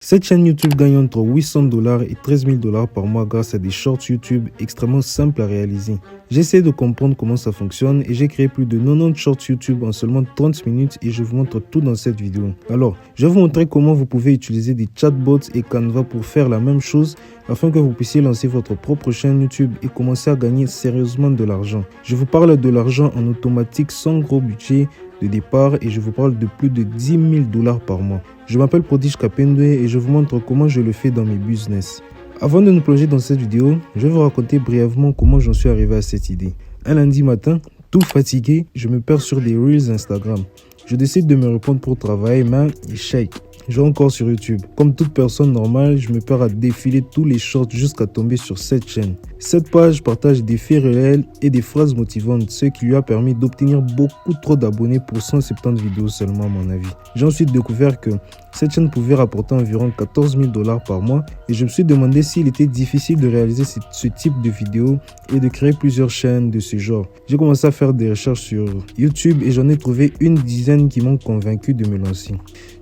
Cette chaîne YouTube gagne entre 800 $ et 13 000 $ par mois grâce à des shorts YouTube extrêmement simples à réaliser. J'essaie de comprendre comment ça fonctionne et j'ai créé plus de 90 shorts YouTube en seulement 30 minutes et je vous montre tout dans cette vidéo. Alors, je vais vous montrer comment vous pouvez utiliser des chatbots et Canva pour faire la même chose afin que vous puissiez lancer votre propre chaîne YouTube et commencer à gagner sérieusement de l'argent. Je vous parle de l'argent en automatique sans gros budget de départ et je vous parle de plus de 10 000 $ par mois. Je m'appelle Prodige Kapendwe et je vous montre comment je le fais dans mes business. Avant de nous plonger dans cette vidéo, je vais vous raconter brièvement comment j'en suis arrivé à cette idée. Un lundi matin, tout fatigué, je me perds sur des Reels Instagram. Je décide de me répondre pour travailler, mais échec. Je vais encore sur YouTube. Comme toute personne normale, je me perds à défiler tous les shorts jusqu'à tomber sur cette chaîne. Cette page partage des faits réels et des phrases motivantes, ce qui lui a permis d'obtenir beaucoup trop d'abonnés pour 170 vidéos seulement à mon avis. J'ai ensuite découvert que cette chaîne pouvait rapporter environ 14 000 $ par mois et je me suis demandé s'il était difficile de réaliser ce type de vidéos et de créer plusieurs chaînes de ce genre. J'ai commencé à faire des recherches sur YouTube et j'en ai trouvé une dizaine qui m'ont convaincu de me lancer.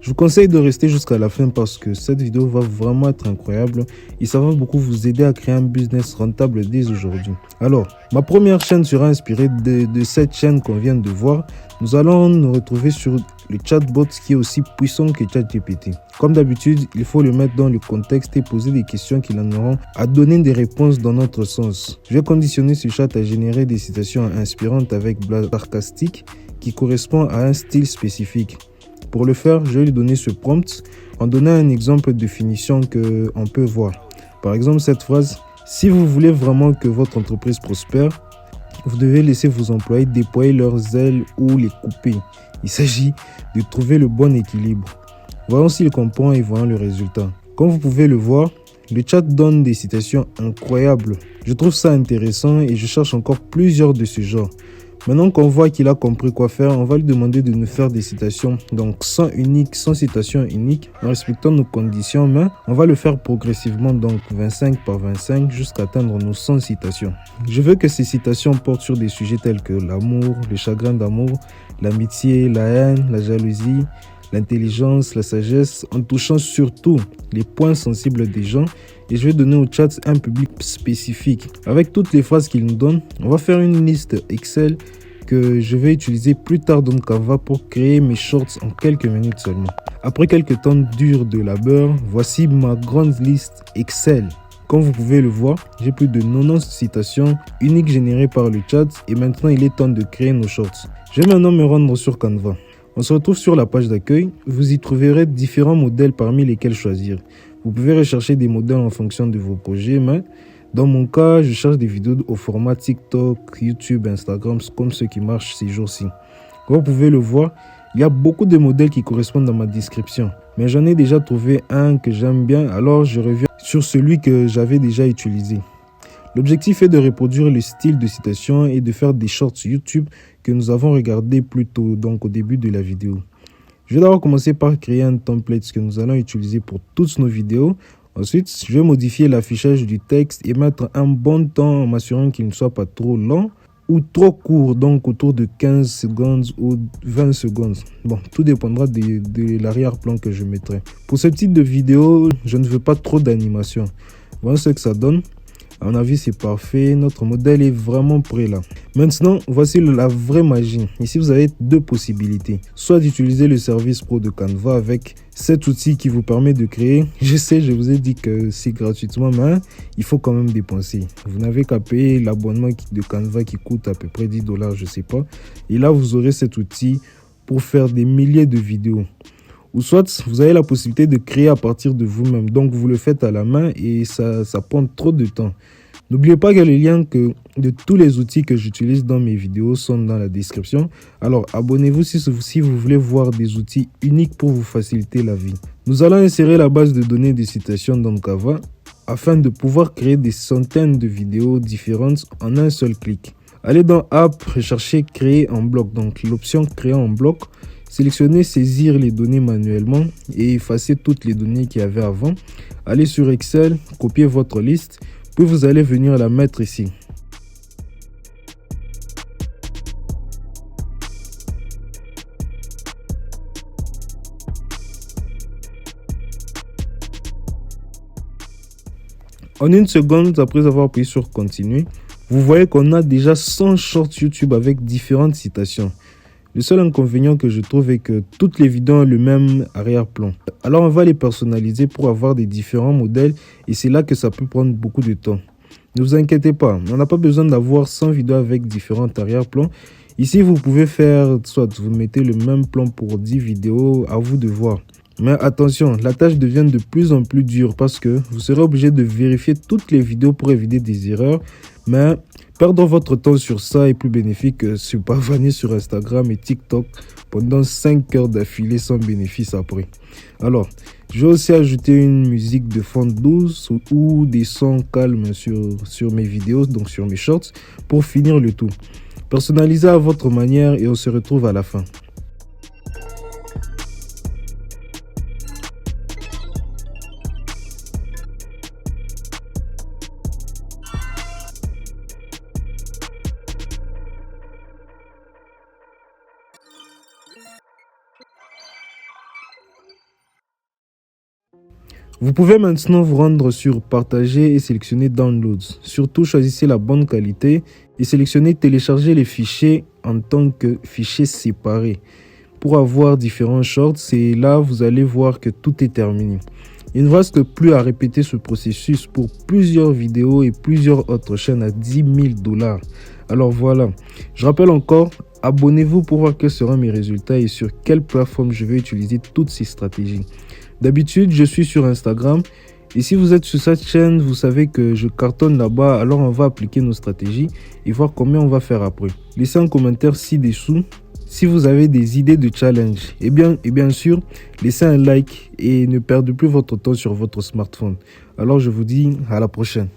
Je vous conseille de rester jusqu'à la fin parce que cette vidéo va vraiment être incroyable et ça va beaucoup vous aider à créer un business rentable dès aujourd'hui. Alors, ma première chaîne sera inspirée de cette chaîne qu'on vient de voir. Nous allons nous retrouver sur le chatbot qui est aussi puissant que ChatGPT. Comme d'habitude, il faut le mettre dans le contexte et poser des questions qui en auront à donner des réponses dans notre sens. Je vais conditionner ce chat à générer des citations inspirantes avec blagues sarcastiques qui correspondent à un style spécifique. Pour le faire, je vais lui donner ce prompt en donnant un exemple de définition qu'on peut voir. Par exemple, cette phrase: si vous voulez vraiment que votre entreprise prospère, vous devez laisser vos employés déployer leurs ailes ou les couper. Il s'agit de trouver le bon équilibre. Voyons s'il comprend et voyons le résultat. Comme vous pouvez le voir, le chat donne des citations incroyables. Je trouve ça intéressant et je cherche encore plusieurs de ce genre. Maintenant qu'on voit qu'il a compris quoi faire, on va lui demander de nous faire des citations, donc sans citation unique, en respectant nos conditions, mais on va le faire progressivement, donc 25 par 25 jusqu'à atteindre nos 100 citations. Je veux que ces citations portent sur des sujets tels que l'amour, le chagrin d'amour, l'amitié, la haine, la jalousie, l'intelligence, la sagesse, en touchant surtout les points sensibles des gens. Et je vais donner au chat un public spécifique. Avec toutes les phrases qu'il nous donne, on va faire une liste Excel que je vais utiliser plus tard dans Canva pour créer mes shorts en quelques minutes seulement. Après quelques temps durs de labeur, voici ma grande liste Excel. Comme vous pouvez le voir, j'ai plus de 90 citations uniques générées par le chat et maintenant il est temps de créer nos shorts. Je vais maintenant me rendre sur Canva. On se retrouve sur la page d'accueil. Vous y trouverez différents modèles parmi lesquels choisir. Vous pouvez rechercher des modèles en fonction de vos projets, mais dans mon cas, je cherche des vidéos au format TikTok, YouTube, Instagram, comme ceux qui marchent ces jours-ci. Comme vous pouvez le voir, il y a beaucoup de modèles qui correspondent dans ma description. Mais j'en ai déjà trouvé un que j'aime bien, alors je reviens sur celui que j'avais déjà utilisé. L'objectif est de reproduire le style de citation et de faire des shorts YouTube que nous avons regardé plus tôt, donc au début de la vidéo. Je vais d'abord commencer par créer un template que nous allons utiliser pour toutes nos vidéos. Ensuite, je vais modifier l'affichage du texte et mettre un bon temps en m'assurant qu'il ne soit pas trop long ou trop court, donc autour de 15 secondes ou 20 secondes. Bon, tout dépendra de l'arrière-plan que je mettrai. Pour ce type de vidéo, je ne veux pas trop d'animation. Voilà ce que ça donne. À mon avis, c'est parfait. Notre modèle est vraiment prêt là. Maintenant, voici la vraie magie. Ici, vous avez deux possibilités. Soit d'utiliser le service pro de Canva avec cet outil qui vous permet de créer. Je sais, je vous ai dit que c'est gratuitement, mais il faut quand même dépenser. Vous n'avez qu'à payer l'abonnement de Canva qui coûte à peu près 10 $, je sais pas. Et là, vous aurez cet outil pour faire des milliers de vidéos. Ou soit, vous avez la possibilité de créer à partir de vous-même. Donc, vous le faites à la main et ça prend trop de temps. N'oubliez pas que les liens de tous les outils que j'utilise dans mes vidéos sont dans la description. Alors, abonnez-vous si vous voulez voir des outils uniques pour vous faciliter la vie. Nous allons insérer la base de données des citations dans Canva afin de pouvoir créer des centaines de vidéos différentes en un seul clic. Allez dans App, recherchez Créer en bloc. Donc, l'option Créer en bloc. Sélectionnez Saisir les données manuellement et effacez toutes les données qu'il y avait avant. Allez sur Excel, copiez votre liste, puis vous allez venir la mettre ici. En une seconde, après avoir appuyé sur continuer, vous voyez qu'on a déjà 100 shorts YouTube avec différentes citations. Le seul inconvénient que je trouve est que toutes les vidéos ont le même arrière-plan. Alors on va les personnaliser pour avoir des différents modèles et c'est là que ça peut prendre beaucoup de temps. Ne vous inquiétez pas, on n'a pas besoin d'avoir 100 vidéos avec différents arrière-plans. Ici, vous pouvez faire, soit vous mettez le même plan pour 10 vidéos, à vous de voir. Mais attention, la tâche devient de plus en plus dure parce que vous serez obligé de vérifier toutes les vidéos pour éviter des erreurs. Mais perdre votre temps sur ça est plus bénéfique que se pavaner sur Instagram et TikTok pendant 5 heures d'affilée sans bénéfice après. Alors, je vais aussi ajouter une musique de fond douce ou des sons calmes sur mes vidéos, donc sur mes shorts, pour finir le tout. Personnalisez à votre manière et on se retrouve à la fin. Vous pouvez maintenant vous rendre sur partager et sélectionner downloads. Surtout choisissez la bonne qualité et sélectionnez télécharger les fichiers en tant que fichiers séparés. Pour avoir différents shorts, c'est là vous allez voir que tout est terminé. Il ne reste plus à répéter ce processus pour plusieurs vidéos et plusieurs autres chaînes à 10 000 $. Alors voilà, je rappelle encore, abonnez-vous pour voir quels seront mes résultats et sur quelle plateforme je vais utiliser toutes ces stratégies. D'habitude, je suis sur Instagram et si vous êtes sur cette chaîne, vous savez que je cartonne là-bas, alors on va appliquer nos stratégies et voir combien on va faire après. Laissez un commentaire ci-dessous si vous avez des idées de challenge. Et bien sûr, laissez un like et ne perdez plus votre temps sur votre smartphone. Alors je vous dis à la prochaine.